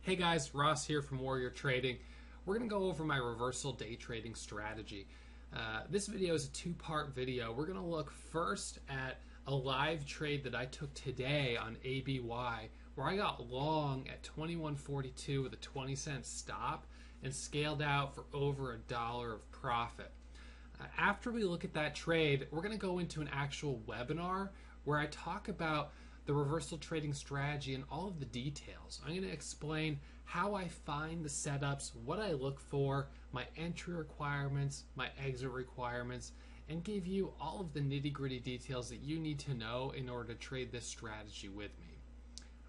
Hey guys, Ross here from Warrior Trading. We're going to go over my reversal day trading strategy. This video is a two-part video. We're going to look first at a live trade that I took today on ABY where I got long at 21.42 with a 20-cent stop and scaled out for over $1 of profit. After we look at that trade, we're going to go into an actual webinar where I talk about the reversal trading strategy and all of the details. I'm going to explain how I find the setups, what I look for, my entry requirements, my exit requirements, and give you all of the nitty-gritty details that you need to know in order to trade this strategy with me.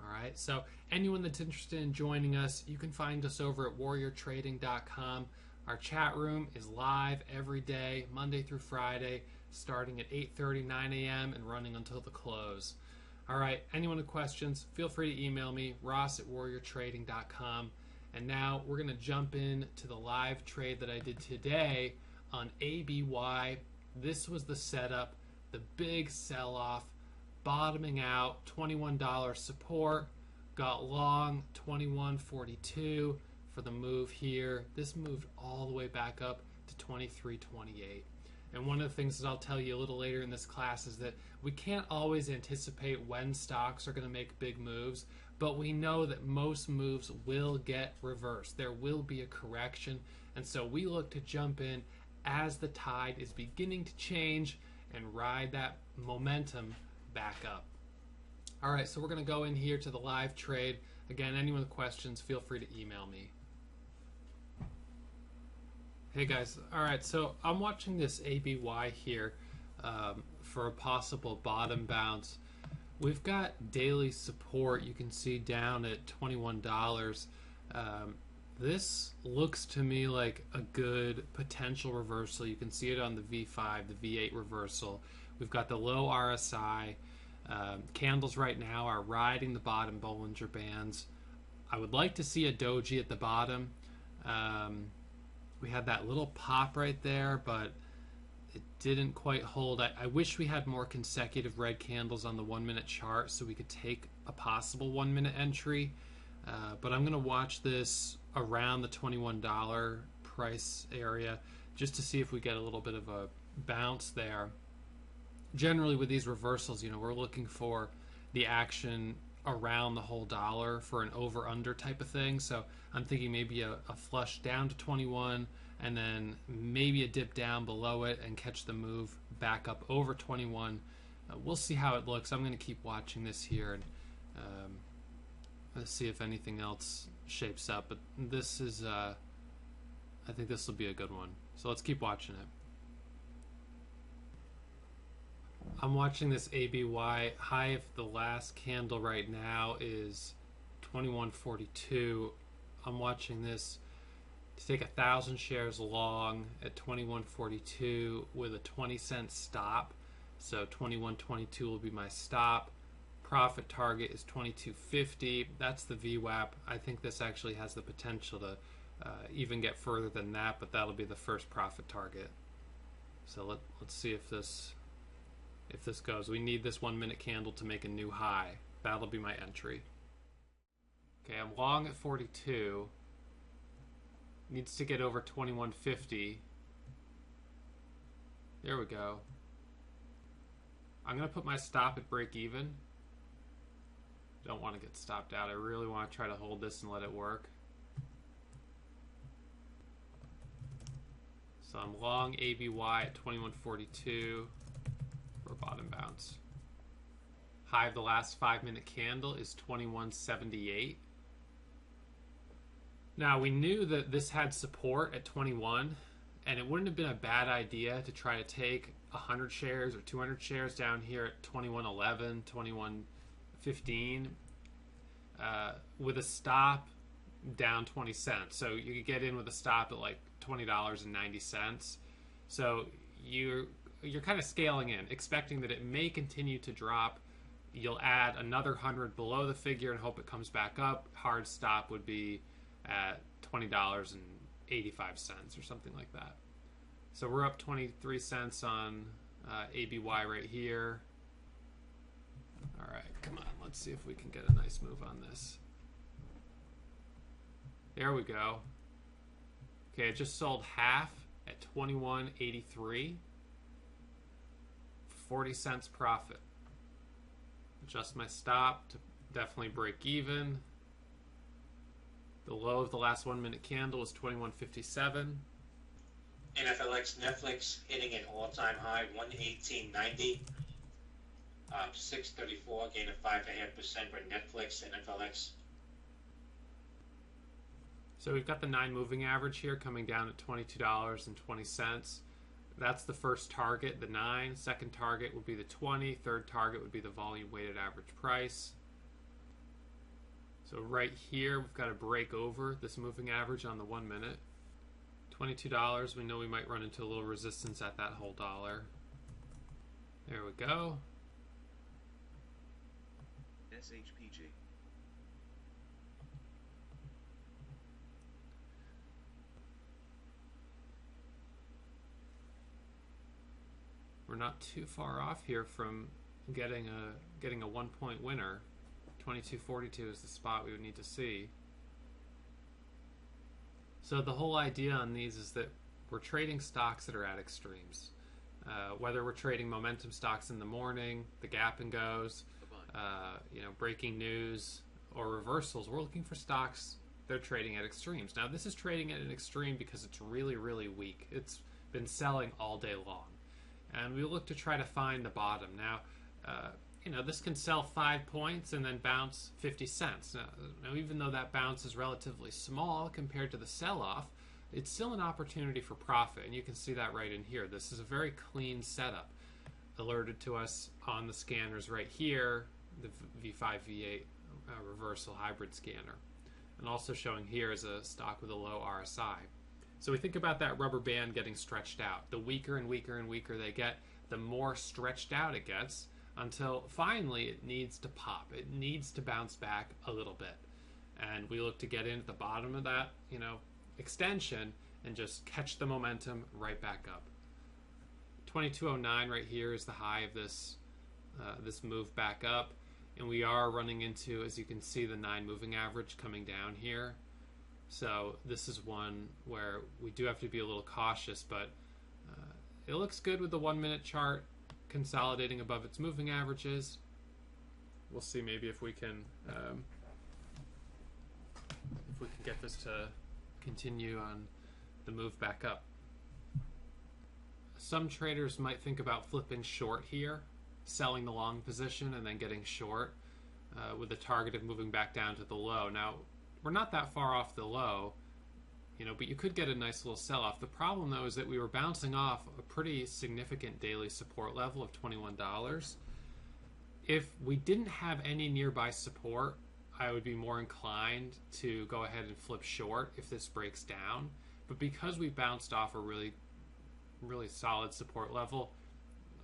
Alright, so anyone that's interested in joining us, you can find us over at warriortrading.com. Our chat room is live every day, Monday through Friday, starting at 8:30, 9 a.m. and running until the close. All right, anyone with questions, feel free to email me, ross@warriortrading.com. And now we're going to jump in to the live trade that I did today on ABY. This was the setup, the big sell-off, bottoming out, $21 support, got long, 21.42 for the move here. This moved all the way back up to 23.28. And one of the things that I'll tell you a little later in this class is that we can't always anticipate when stocks are going to make big moves, but we know that most moves will get reversed. There will be a correction, and so we look to jump in as the tide is beginning to change and ride that momentum back up. All right, so we're going to go in here to the live trade. Again, anyone with questions, feel free to email me. Hey guys, alright, so I'm watching this ABY here for a possible bottom bounce. We've got daily support, you can see down at $21. This looks to me like a good potential reversal. You can see it on the V5, the V8 reversal. We've got the low RSI. Candles right now are riding the bottom Bollinger Bands. I would like to see a doji at the bottom. We had that little pop right there, but it didn't quite hold. I wish we had more consecutive red candles on the 1 minute chart so we could take a possible 1 minute entry. But I'm going to watch this around the $21 price area just to see if we get a little bit of a bounce there. Generally with these reversals, you know, we're looking for the action around the whole dollar for an over-under type of thing. So I'm thinking maybe a flush down to 21 and then maybe a dip down below it and catch the move back up over 21. We'll see how it looks. I'm going to keep watching this here and let's see if anything else shapes up. But this is, I think this will be a good one. So let's keep watching it. I'm watching this ABY. High of the last candle right now is 21.42. I'm watching this to take 1,000 shares long at 21.42 with a 20-cent stop. So 21.22 will be my stop. Profit target is 22.50. That's the VWAP. I think this actually has the potential to even get further than that, but that'll be the first profit target. So let's see if this goes. We need this 1 minute candle to make a new high. That'll be my entry. Okay, I'm long at 42. Needs to get over 21.50. There we go. I'm going to put my stop at break even. Don't want to get stopped out. I really want to try to hold this and let it work. So I'm long ABY at 21.42. for a bottom bounce. High of the last 5 minute candle is 21.78. Now we knew that this had support at 21 and it wouldn't have been a bad idea to try to take 100 shares or 200 shares down here at 21.11, 21.15 with a stop down 20 cents. So you could get in with a stop at like $20.90. So you're kind of scaling in, expecting that it may continue to drop. You'll add another 100 below the figure and hope it comes back up. Hard stop would be at $20.85 or something like that. So we're up 23 cents on ABY right here. All right, come on, let's see if we can get a nice move on this. There we go. Okay, it just sold half at 21.83. 40 cents profit. Adjust my stop to definitely break even. The low of the last 1 minute candle is 21.57. NFLX Netflix hitting an all-time high 118.90. 634, gain of 5.5% for Netflix NFLX. So we've got the 9 moving average here coming down at $22.20. That's the first target, the 9. Second target would be the 20. Third target would be the volume weighted average price. So right here, we've got to break over this moving average on the 1 minute. $22, we know we might run into a little resistance at that whole dollar. There we go. SHPG. We're not too far off here from getting a 1 point winner. 22.42 is the spot we would need to see. So the whole idea on these is that we're trading stocks that are at extremes. Whether we're trading momentum stocks in the morning, the gap and goes, breaking news, or reversals, we're looking for stocks that are trading at extremes. Now this is trading at an extreme because it's really, really weak. It's been selling all day long. And we look to try to find the bottom. Now, this can sell 5 points and then bounce 50 cents. Now, even though that bounce is relatively small compared to the sell-off, it's still an opportunity for profit. And you can see that right in here. This is a very clean setup. Alerted to us on the scanners right here, the V5, V8 reversal hybrid scanner. And also showing here is a stock with a low RSI. So we think about that rubber band getting stretched out. The weaker and weaker and weaker they get, the more stretched out it gets, until finally it needs to pop. It needs to bounce back a little bit. And we look to get in at the bottom of that, extension and just catch the momentum right back up. 2209 right here is the high of this move back up. And we are running into, as you can see, the 9 moving average coming down here. So this is one where we do have to be a little cautious, but it looks good with the 1 minute chart consolidating above its moving averages. We'll see maybe if we can get this to continue on the move back up. Some traders might think about flipping short here, selling the long position and then getting short with the target of moving back down to the low. Now, we're not that far off the low, but you could get a nice little sell-off. The problem, though, is that we were bouncing off a pretty significant daily support level of $21. If we didn't have any nearby support, I would be more inclined to go ahead and flip short if this breaks down. But because we bounced off a really, really solid support level,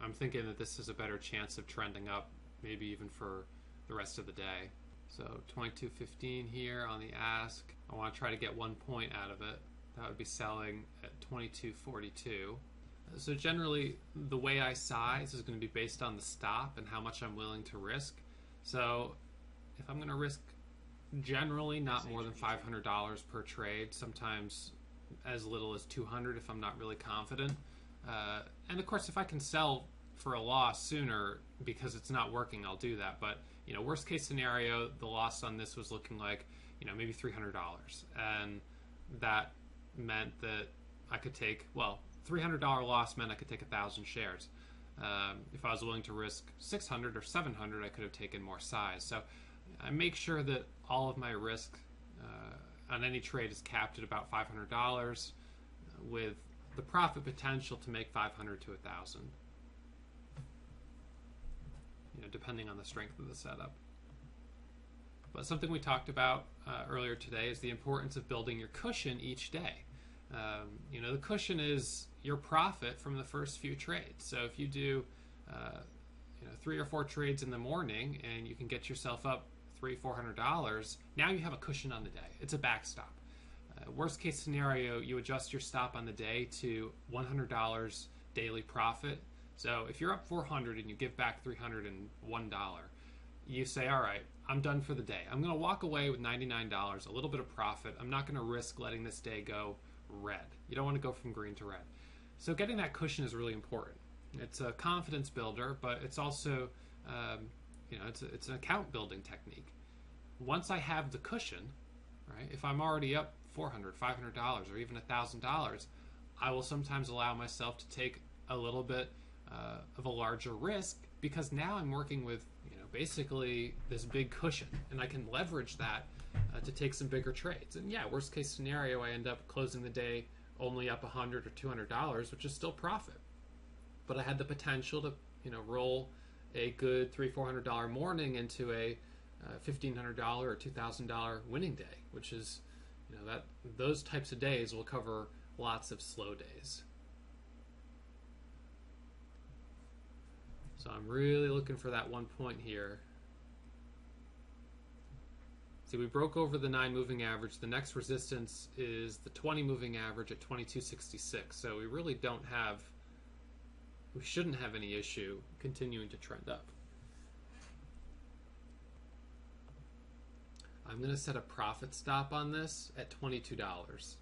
I'm thinking that this is a better chance of trending up, maybe even for the rest of the day. So 22.15 here on the ask. I want to try to get 1 point out of it. That would be selling at 22.42. So generally, the way I size is going to be based on the stop and how much I'm willing to risk. So if I'm going to risk generally not more than $500 per trade, sometimes as little as $200 if I'm not really confident. And of course, if I can sell for a loss sooner because it's not working, I'll do that. But worst case scenario, the loss on this was looking like maybe $300, and that meant that I could take, $300 loss meant I could take 1,000 shares. If I was willing to risk 600 or 700, I could have taken more size. So I make sure that all of my risk on any trade is capped at about $500, with the profit potential to make 500 to 1,000. Depending on the strength of the setup. But something we talked about earlier today is the importance of building your cushion each day. The cushion is your profit from the first few trades. So if you do 3 or 4 trades in the morning and you can get yourself up $300-400, now you have a cushion on the day. It's a backstop. Worst case scenario, you adjust your stop on the day to $100 daily profit. So if you're up $400 and you give back $301, you say, all right, I'm done for the day. I'm going to walk away with $99, a little bit of profit. I'm not going to risk letting this day go red. You don't want to go from green to red. So getting that cushion is really important. It's a confidence builder, but it's also, it's an account building technique. Once I have the cushion, right, if I'm already up $400, $500, or even $1,000, I will sometimes allow myself to take a little bit of a larger risk, because now I'm working with basically this big cushion, and I can leverage that to take some bigger trades. And yeah, worst case scenario, I end up closing the day only up $100 or $200, which is still profit. But I had the potential to roll a good $300-400 morning into a $1,500 or $2,000 winning day, which is that those types of days will cover lots of slow days. So I'm really looking for that 1 point here. See, we broke over the 9 moving average. The next resistance is the 20 moving average at 22.66. So we really shouldn't have any issue continuing to trend up. I'm going to set a profit stop on this at $22.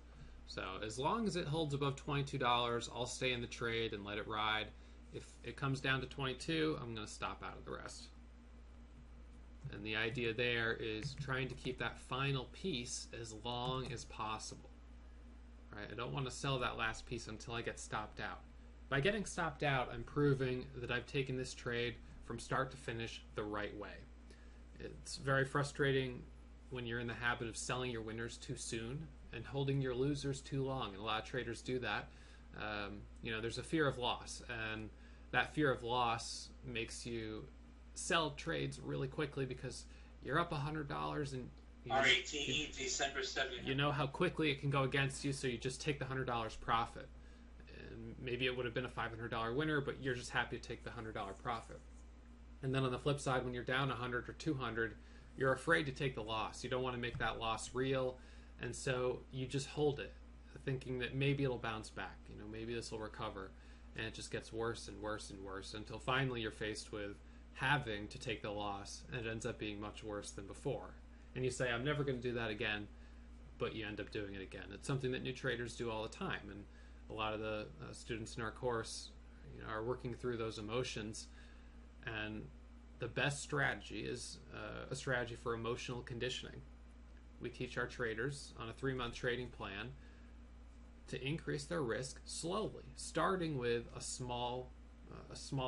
So as long as it holds above $22, I'll stay in the trade and let it ride. If it comes down to 22, I'm going to stop out of the rest. And the idea there is trying to keep that final piece as long as possible. Right? I don't want to sell that last piece until I get stopped out. By getting stopped out, I'm proving that I've taken this trade from start to finish the right way. It's very frustrating when you're in the habit of selling your winners too soon and holding your losers too long. And a lot of traders do that. There's a fear of loss, and that fear of loss makes you sell trades really quickly because you're up $100 and RATE December 7th. You know how quickly it can go against you, so you just take the $100 profit. And maybe it would have been a $500 winner, but you're just happy to take the $100 profit. And then on the flip side, when you're down 100 or 200, you're afraid to take the loss. You don't want to make that loss real, and so you just hold it, thinking that maybe it'll bounce back. Maybe this will recover, and it just gets worse and worse and worse until finally you're faced with having to take the loss, and it ends up being much worse than before. And you say, I'm never going to do that again, but you end up doing it again. It's something that new traders do all the time, and a lot of the students in our course are working through those emotions. And the best strategy is a strategy for emotional conditioning. We teach our traders on a 3-month trading plan to increase their risk slowly, starting with a small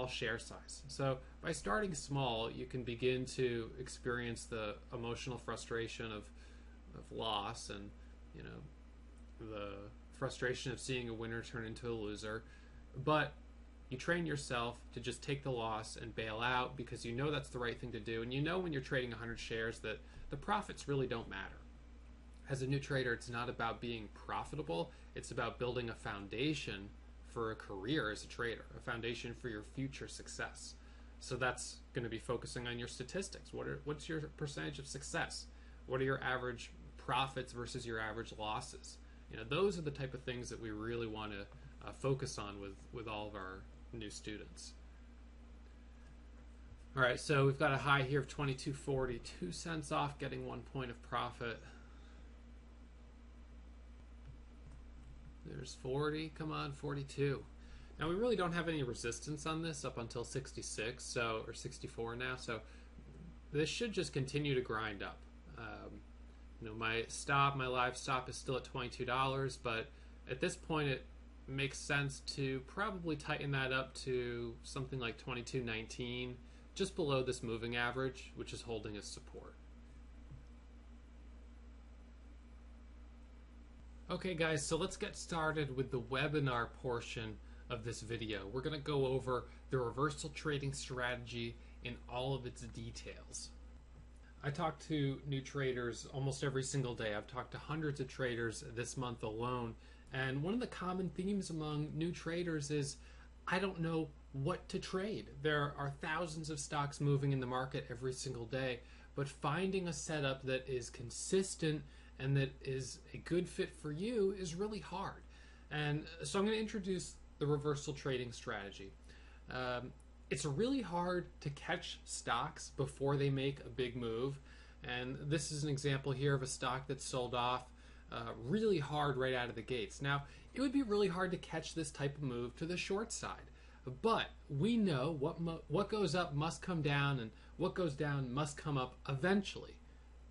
share size. So by starting small, you can begin to experience the emotional frustration of loss, and the frustration of seeing a winner turn into a loser. But you train yourself to just take the loss and bail out, because you know that's the right thing to do, and when you're trading 100 shares that the profits really don't matter. As a new trader, it's not about being profitable, it's about building a foundation for a career as a trader, a foundation for your future success. So that's going to be focusing on your statistics. What's your percentage of success? What are your average profits versus your average losses? Those are the type of things that we really want to focus on with all of our new students. All right, so we've got a high here of 22.40, 2 cents off getting 1 point of profit. There's 40, come on, 42. Now we really don't have any resistance on this up until 66, or 64 now, so this should just continue to grind up. My live stop is still at $22, but at this point it makes sense to probably tighten that up to something like 22.19, just below this moving average, which is holding as support. Okay guys, so let's get started with the webinar portion of this video. We're going to go over the reversal trading strategy in all of its details. I talk to new traders almost every single day. I've talked to hundreds of traders this month alone, and one of the common themes among new traders is, I don't know what to trade. There are thousands of stocks moving in the market every single day, but finding a setup that is consistent and that is a good fit for you is really hard. And so I'm going to introduce the reversal trading strategy. it's really hard to catch stocks before they make a big move. And this is an example here of a stock that sold off really hard right out of the gates. Now, it would be really hard to catch this type of move to the short side. But we know what goes up must come down, and what goes down must come up eventually.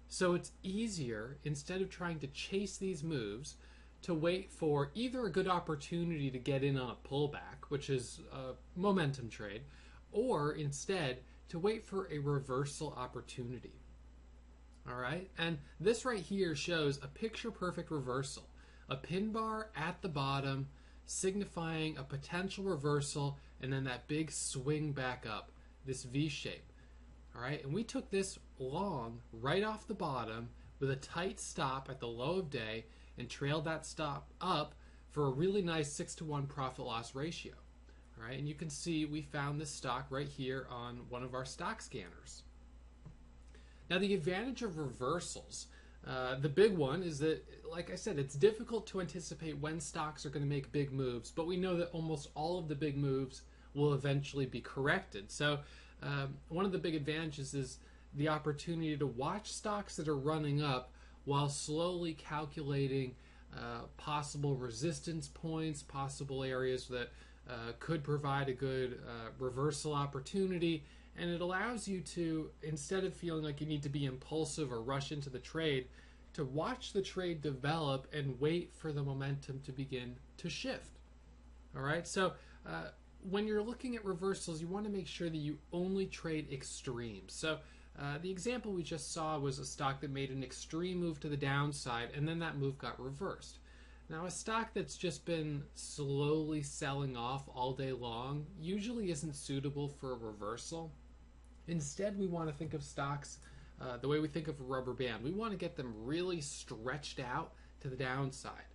So it's easier, instead of trying to chase these moves, to wait for either a good opportunity to get in on a pullback, which is a momentum trade, or instead to wait for a reversal opportunity. All right, and this right here shows a picture-perfect reversal. A pin bar at the bottom signifying a potential reversal, and then that big swing back up, this V shape. All right, and we took this long right off the bottom with a tight stop at the low of day and trailed that stop up for a really nice 6-to-1 profit-loss ratio. All right, and you can see we found this stock right here on one of our stock scanners. Now, the advantage of reversals, the big one is that, like I said, it's difficult to anticipate when stocks are going to make big moves, but we know that almost all of the big moves will eventually be corrected. So one of the big advantages is the opportunity to watch stocks that are running up while slowly calculating possible resistance points, possible areas that could provide a good reversal opportunity. And it allows you to, instead of feeling like you need to be impulsive or rush into the trade, to watch the trade develop and wait for the momentum to begin to shift. All right, so when you're looking at reversals, you want to make sure that you only trade extremes. So the example we just saw was a stock that made an extreme move to the downside, and then that move got reversed. Now, a stock that's just been slowly selling off all day long usually isn't suitable for a reversal. Instead, we want to think of stocks the way we think of a rubber band. We want to get them really stretched out to the downside,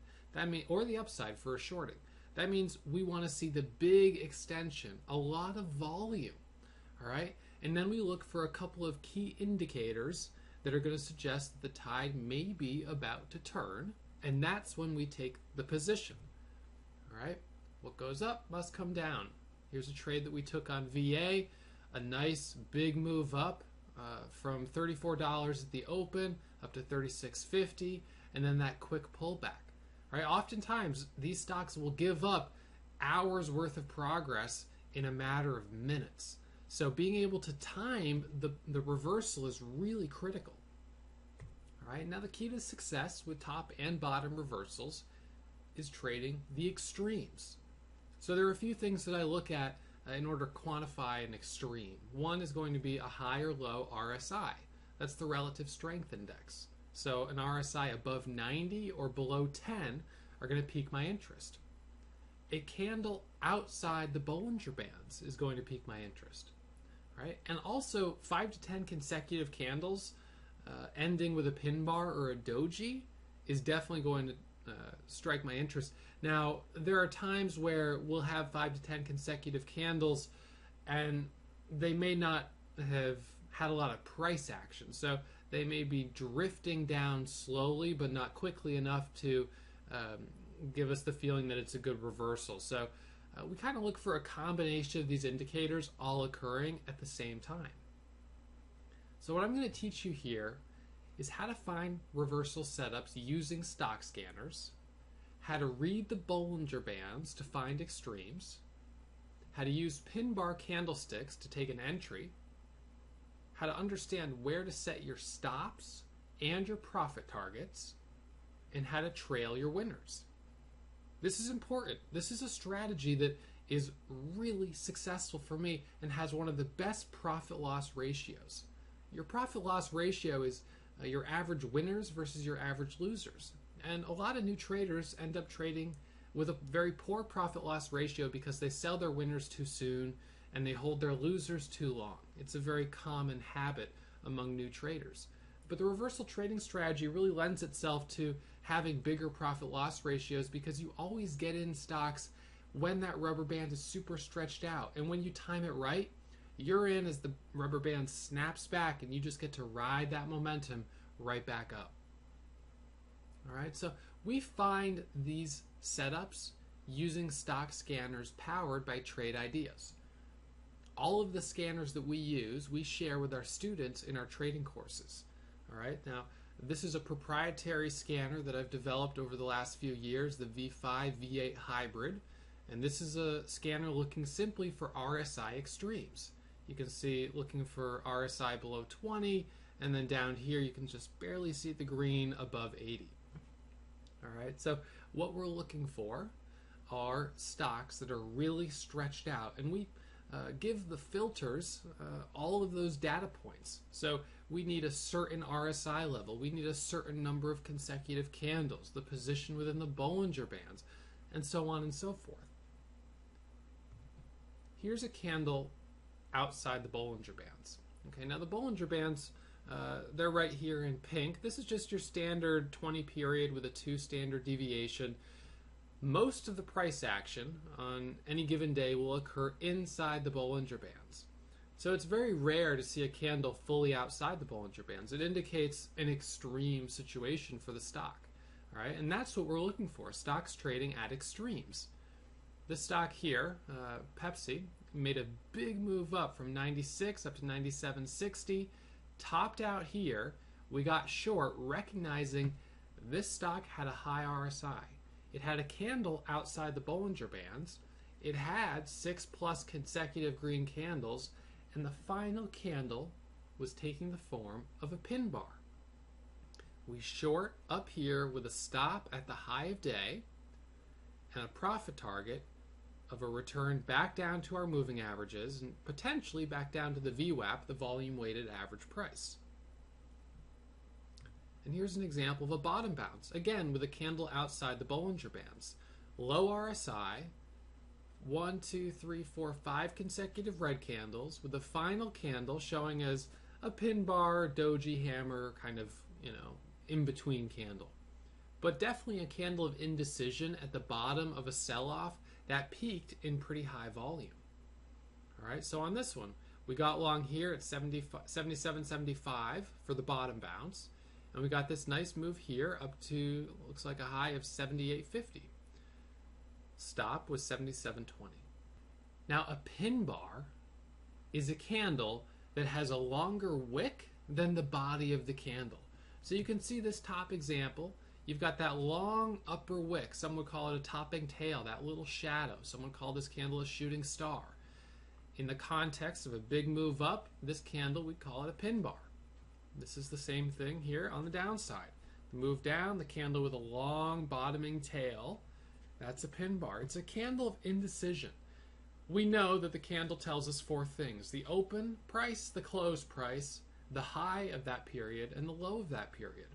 or the upside for a shorting. That means we want to see the big extension, a lot of volume, all right? And then we look for a couple of key indicators that are going to suggest that the tide may be about to turn, and that's when we take the position, all right? What goes up must come down. Here's a trade that we took on VA, a nice big move up from $34 at the open up to $36.50, and then that quick pullback. Right? Oftentimes, these stocks will give up hours worth of progress in a matter of minutes. So being able to time the reversal is really critical. All right, now the key to success with top and bottom reversals is trading the extremes. So there are a few things that I look at in order to quantify an extreme. One is going to be a high or low RSI. That's the relative strength index. So an RSI above 90 or below 10 are going to pique my interest. A candle outside the Bollinger Bands is going to pique my interest. Right? And also 5 to 10 consecutive candles ending with a pin bar or a doji is definitely going to strike my interest. Now, there are times where we'll have 5 to 10 consecutive candles and they may not have had a lot of price action. So they may be drifting down slowly but not quickly enough to give us the feeling that it's a good reversal. So we kind of look for a combination of these indicators all occurring at the same time. So what I'm going to teach you here is how to find reversal setups using stock scanners, how to read the Bollinger Bands to find extremes, how to use pin bar candlesticks to take an entry, how to understand where to set your stops and your profit targets, and how to trail your winners. This is important. This is a strategy that is really successful for me and has one of the best profit-loss ratios. Your profit-loss ratio is your average winners versus your average losers. And a lot of new traders end up trading with a very poor profit-loss ratio because they sell their winners too soon and they hold their losers too long. It's a very common habit among new traders. But the reversal trading strategy really lends itself to having bigger profit-loss ratios because you always get in stocks when that rubber band is super stretched out. And when you time it right, you're in as the rubber band snaps back and you just get to ride that momentum right back up. All right, so we find these setups using stock scanners powered by Trade Ideas. all of the scanners that we use, we share with our students in our trading courses. All right, now this is a proprietary scanner that I've developed over the last few years, the V5 V8 hybrid, and this is a scanner looking simply for RSI extremes. You can see looking for RSI below 20, and then down here you can just barely see the green above 80. All right, so what we're looking for are stocks that are really stretched out, and we give the filters all of those data points. So we need a certain RSI level, we need a certain number of consecutive candles, the position within the Bollinger Bands, and so on and so forth. Here's a candle outside the Bollinger Bands. Okay, now the Bollinger Bands, they're right here in pink. This is just your standard 20 period with a 2 standard deviation. Most of the price action on any given day will occur inside the Bollinger Bands. So it's very rare to see a candle fully outside the Bollinger Bands. It indicates an extreme situation for the stock. All right, and that's what we're looking for, stocks trading at extremes. This stock here, Pepsi, made a big move up from 96 up to 97.60, topped out here. We got short, recognizing this stock had a high RSI. It had a candle outside the Bollinger Bands. It had 6+ consecutive green candles, and the final candle was taking the form of a pin bar. We short up here with a stop at the high of day and a profit target of a return back down to our moving averages and potentially back down to the VWAP, the volume weighted average price. And here's an example of a bottom bounce, again with a candle outside the Bollinger Bands. Low RSI, 1, 2, 3, 4, 5 consecutive red candles, with the final candle showing as a pin bar, doji, hammer, kind of, in-between candle. But definitely a candle of indecision at the bottom of a sell-off that peaked in pretty high volume. All right, so on this one, we got long here at 77.75 for the bottom bounce. And we got this nice move here up to, looks like a high of 78.50. Stop was 77.20. Now a pin bar is a candle that has a longer wick than the body of the candle. So you can see this top example. You've got that long upper wick. Some would call it a topping tail, that little shadow. Someone called this candle a shooting star. In the context of a big move up, this candle, we'd call it a pin bar. This is the same thing here on the downside. The move down, the candle with a long bottoming tail, that's a pin bar. It's a candle of indecision. We know that the candle tells us 4 things: the open price, the close price, the high of that period, and the low of that period.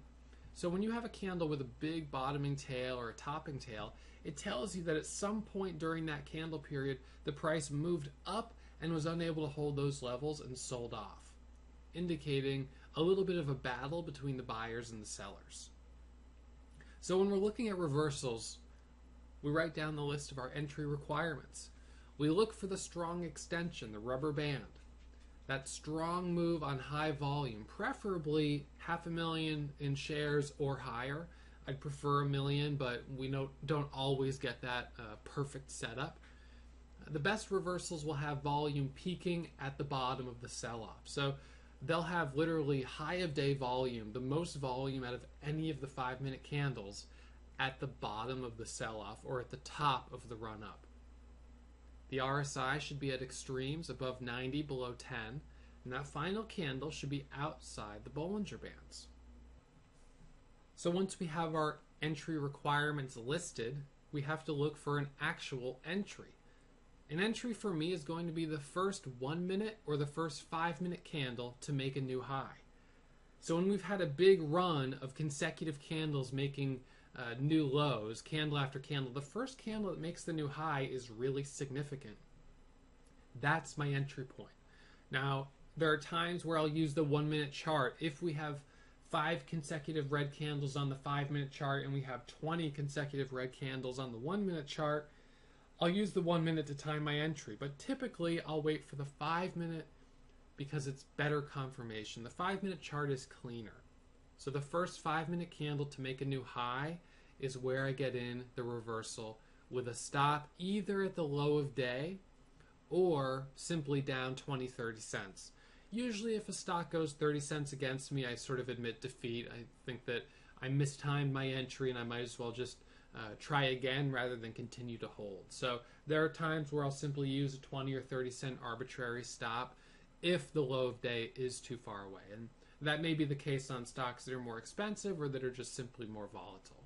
So when you have a candle with a big bottoming tail or a topping tail, it tells you that at some point during that candle period, the price moved up and was unable to hold those levels and sold off, indicating a little bit of a battle between the buyers and the sellers. So when we're looking at reversals, we write down the list of our entry requirements. We look for the strong extension, the rubber band, that strong move on high volume, preferably 500,000 in shares or higher. I'd prefer 1 million, but we don't always get that perfect setup. The best reversals will have volume peaking at the bottom of the sell-off. So they'll have literally high of day volume, the most volume out of any of the 5-minute candles at the bottom of the sell-off or at the top of the run-up. The RSI should be at extremes, above 90, below 10, and that final candle should be outside the Bollinger Bands. So once we have our entry requirements listed, we have to look for an actual entry. An entry for me is going to be the first 1 minute or the first 5-minute candle to make a new high. So when we've had a big run of consecutive candles making new lows, candle after candle, the first candle that makes the new high is really significant. That's my entry point. Now, there are times where I'll use the 1-minute chart. If we have 5 consecutive red candles on the 5-minute chart and we have 20 consecutive red candles on the 1-minute chart, I'll use the 1 minute to time my entry. But typically, I'll wait for the 5-minute because it's better confirmation. The 5-minute chart is cleaner. So the first 5-minute candle to make a new high is where I get in the reversal with a stop either at the low of day or simply down 20-30 cents. Usually if a stock goes 30 cents against me, I sort of admit defeat. I think that I mistimed my entry and I might as well just try again rather than continue to hold. So there are times where I'll simply use a 20 or 30 cent arbitrary stop if the low of day is too far away. And that may be the case on stocks that are more expensive or that are just simply more volatile.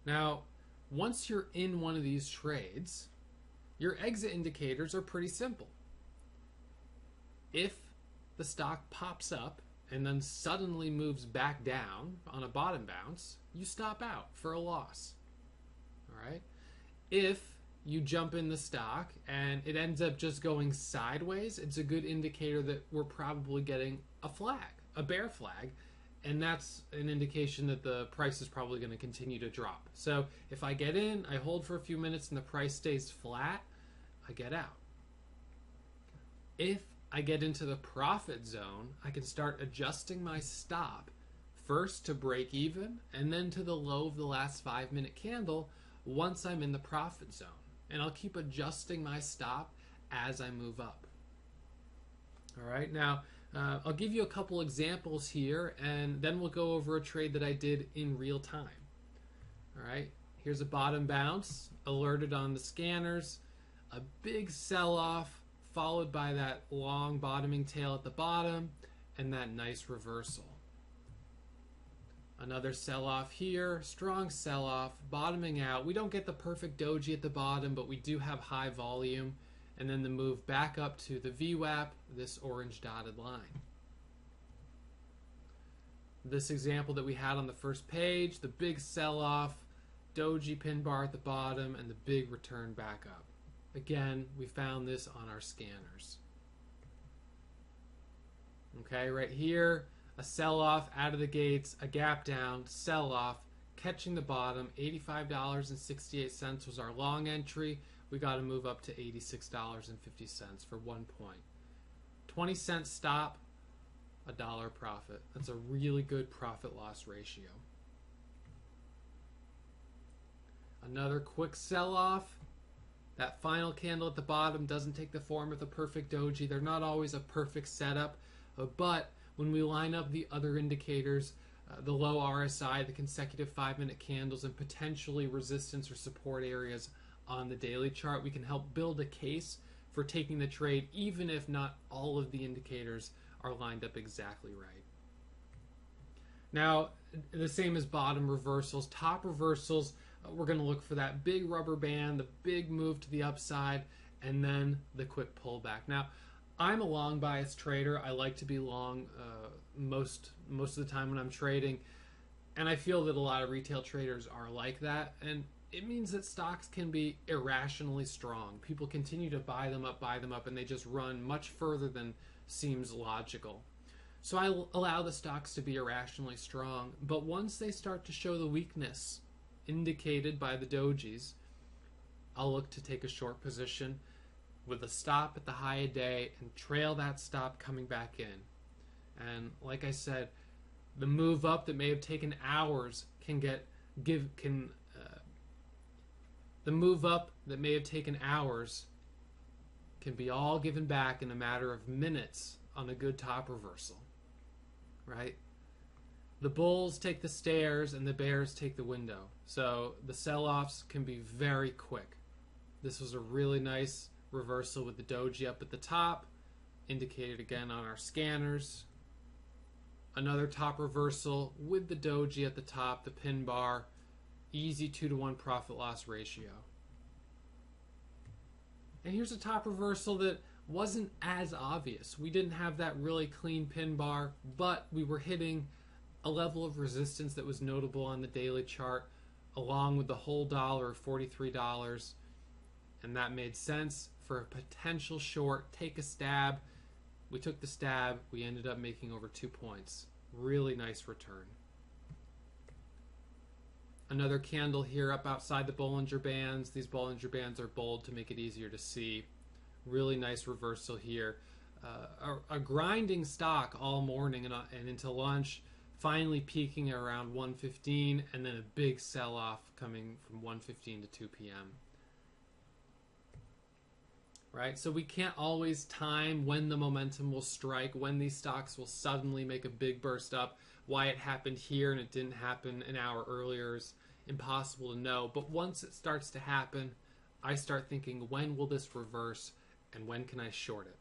Now, once you're in one of these trades, your exit indicators are pretty simple. If the stock pops up and then suddenly moves back down on a bottom bounce, you stop out for a loss. All right? If you jump in the stock and it ends up just going sideways, it's a good indicator that we're probably getting a flag, a bear flag, and that's an indication that the price is probably going to continue to drop. So if I get in, I hold for a few minutes and the price stays flat, I get out. If I get into the profit zone, I can start adjusting my stop first to break even and then to the low of the last 5-minute candle once I'm in the profit zone. And I'll keep adjusting my stop as I move up. All right, now I'll give you a couple examples here and then we'll go over a trade that I did in real time. All right, here's a bottom bounce, alerted on the scanners, a big sell-off, followed by that long bottoming tail at the bottom and that nice reversal. Another sell-off here, strong sell-off, bottoming out. We don't get the perfect doji at the bottom, but we do have high volume. And then the move back up to the VWAP, this orange dotted line. This example that we had on the first page, the big sell-off, doji pin bar at the bottom, and the big return back up. Again, we found this on our scanners. Okay, right here, a sell-off out of the gates, a gap down, sell-off, catching the bottom. $85.68 was our long entry. We got to move up to $86.50 for 1 point. 20-cent stop, $1 profit. That's a really good profit-loss ratio. Another quick sell-off. That final candle at the bottom doesn't take the form of the perfect doji. They're not always a perfect setup, but when we line up the other indicators, the low RSI, the consecutive 5-minute candles, and potentially resistance or support areas on the daily chart, we can help build a case for taking the trade even if not all of the indicators are lined up exactly right. Now, the same as bottom reversals. Top reversals, we're going to look for that big rubber band, the big move to the upside, and then the quick pullback. Now, I'm a long bias trader. I like to be long most of the time when I'm trading, and I feel that a lot of retail traders are like that, and it means that stocks can be irrationally strong. People continue to buy them up, and they just run much further than seems logical. So I allow the stocks to be irrationally strong, but once they start to show the weakness indicated by the dojis, I'll look to take a short position with a stop at the high of day and trail that stop coming back in. And like I said, the move up that may have taken hours the move up that may have taken hours can be all given back in a matter of minutes on a good top reversal, right? The bulls take the stairs and the bears take the window. So the sell-offs can be very quick. This was a really nice reversal with the doji up at the top, indicated again on our scanners. Another top reversal with the doji at the top, the pin bar, easy 2-to-1 profit-loss ratio. And here's a top reversal that wasn't as obvious. We didn't have that really clean pin bar, but we were hitting a level of resistance that was notable on the daily chart, along with the whole dollar of $43, and that made sense for a potential short. Take a stab. We took the stab. We ended up making over 2 points. Really nice return. Another candle here up outside the Bollinger Bands. These Bollinger Bands are bold to make it easier to see. Really nice reversal here. A grinding stock all morning and into lunch, finally peaking around 1:15, and then a big sell-off coming from 1:15 to 2 p.m. right? So we can't always time when the momentum will strike, when these stocks will suddenly make a big burst up. Why it happened here and it didn't happen an hour earlier is impossible to know. But once it starts to happen, I start thinking, when will this reverse and when can I short it?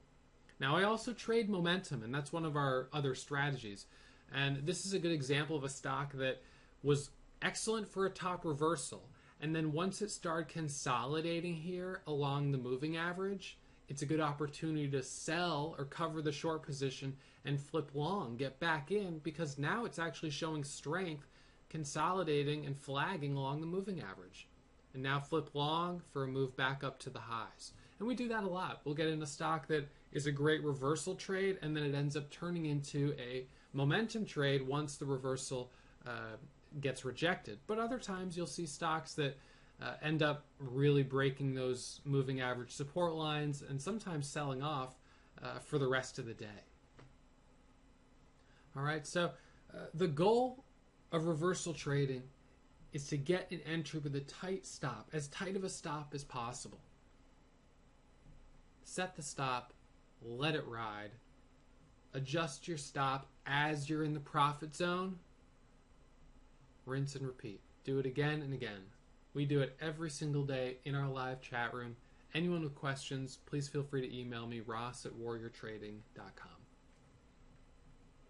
Now, I also trade momentum, and that's one of our other strategies. And this is a good example of a stock that was excellent for a top reversal. And then once it started consolidating here along the moving average, it's a good opportunity to sell or cover the short position and flip long, get back in, because now it's actually showing strength, consolidating and flagging along the moving average. And now flip long for a move back up to the highs. And we do that a lot. We'll get in a stock that is a great reversal trade, and then it ends up turning into a momentum trade once the reversal gets rejected. But other times you'll see stocks that end up really breaking those moving average support lines and sometimes selling off for the rest of the day. All right, so the goal of reversal trading is to get an entry with a tight stop, as tight of a stop as possible. Set the stop, let it ride, adjust your stop as you're in the profit zone, rinse and repeat. Do it again and again. We do it every single day in our live chat room. Anyone with questions, please feel free to email me, ross@warriortrading.com.